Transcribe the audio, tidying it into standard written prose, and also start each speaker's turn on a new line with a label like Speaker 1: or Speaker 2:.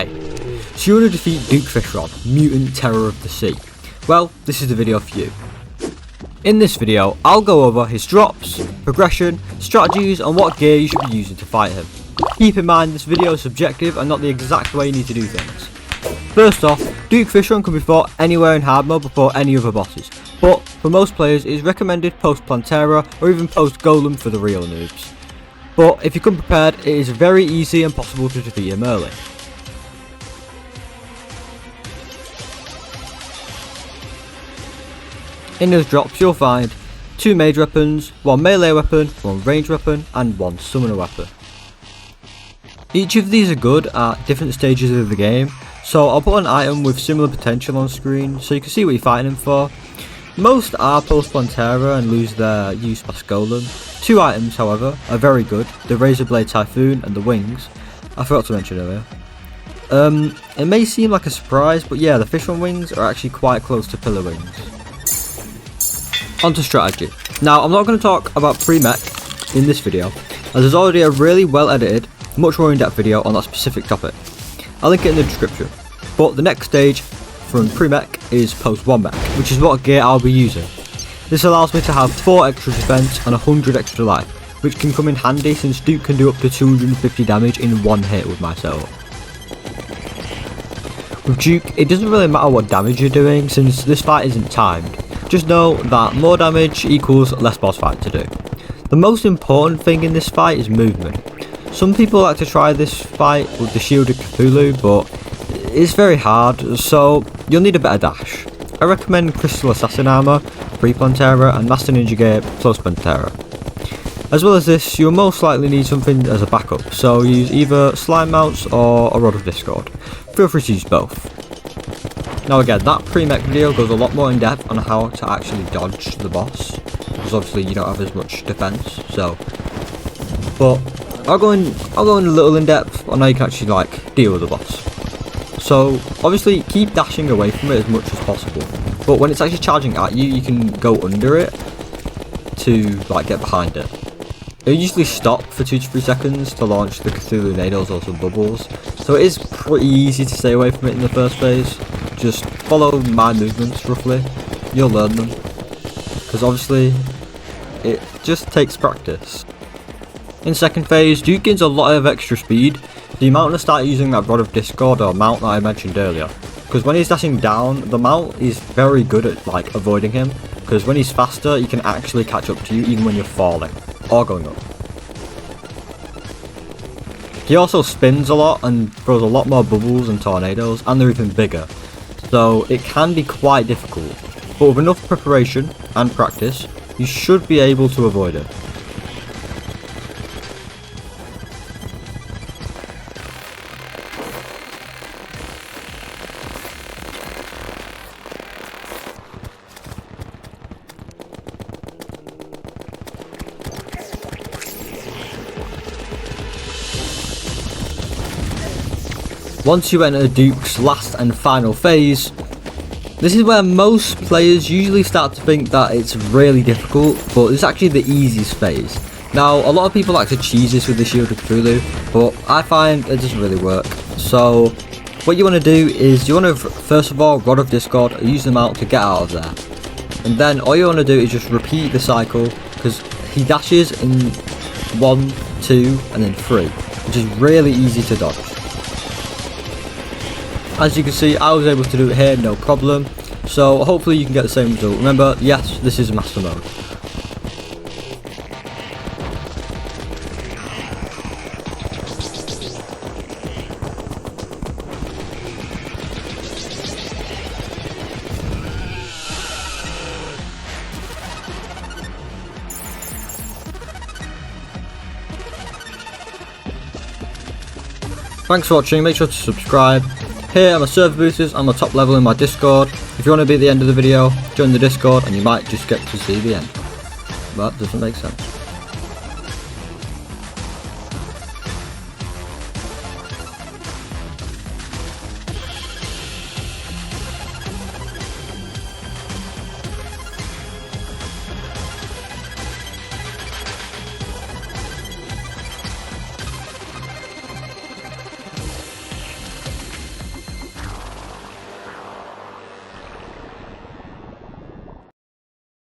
Speaker 1: Okay, so you want to defeat Duke Fishron, mutant terror of the sea. Well, this is the video for you. In this video, I'll go over his drops, progression, strategies and what gear you should be using to fight him. Keep in mind this video is subjective and not the exact way you need to do things. First off, Duke Fishron can be fought anywhere in hard mode before any other bosses, but for most players it is recommended post Plantera or even post Golem for the real noobs. But if you come prepared, it is very easy and possible to defeat him early. In those drops you'll find 2 mage weapons, 1 melee weapon, 1 ranged weapon and 1 summoner weapon. Each of these are good at different stages of the game, so I'll put an item with similar potential on screen so you can see what you're fighting him for. Most are post Plantera and lose their use past Golem. 2 items however are very good, the Razor Blade Typhoon and the Wings. I forgot to mention earlier. It may seem like a surprise, but yeah, the Fishron Wings are actually quite close to Pillar Wings. Onto strategy. Now I'm not going to talk about pre-mech in this video, as there's already a really well edited, much more in-depth video on that specific topic. I'll link it in the description. But the next stage from pre-mech is post 1 mech, which is what gear I'll be using. This allows me to have 4 extra defense and 100 extra life, which can come in handy since Duke can do up to 250 damage in 1 hit with my setup. With Duke, it doesn't really matter what damage you're doing since this fight isn't timed. Just know that more damage equals less boss fight to do. The most important thing in this fight is movement. Some people like to try this fight with the Shielded Cthulhu, but it's very hard, so you'll need a better dash. I recommend Crystal Assassin Armor, pre-Plantera and Master Ninja Gear post Plantera. As well as this, you'll most likely need something as a backup, so use either slime mounts or a Rod of Discord. Feel free to use both. Now again, that pre-mech video goes a lot more in depth on how to actually dodge the boss, because obviously you don't have as much defense. So, but I'll go in a little in depth on how you can actually like deal with the boss. So obviously keep dashing away from it as much as possible, but when it's actually charging at you, you can go under it to like get behind it. It'll usually stop for 2 to 3 seconds to launch the Cthulhu Nados or some bubbles, so it is pretty easy to stay away from it in the first phase. Just follow my movements roughly, you'll learn them, because obviously it just takes practice. In second phase, Duke gains a lot of extra speed, so you might want to start using that Rod of Discord or mount that I mentioned earlier, because when he's dashing down, the mount is very good at like avoiding him, because when he's faster he can actually catch up to you even when you're falling or going up. He also spins a lot and throws a lot more bubbles and tornadoes, and they're even bigger, so it can be quite difficult, but with enough preparation and practice you should be able to avoid it. Once you enter Duke's last and final phase, this is where most players usually start to think that it's really difficult, but it's actually the easiest phase. Now, a lot of people like to cheese this with the Shield of Cthulhu, but I find it doesn't really work. So, what you want to do is you want to first of all Rod of Discord or use them out to get out of there. And then all you want to do is just repeat the cycle, because he dashes in 1, 2 and then 3, which is really easy to dodge. As you can see, I was able to do it here, no problem. So hopefully you can get the same result. Remember, yes, this is master mode. Thanks for watching, make sure to subscribe. Here are my server boosters and my top level in my Discord. If you want to be at the end of the video, join the Discord and you might just get to see the end. But doesn't make sense.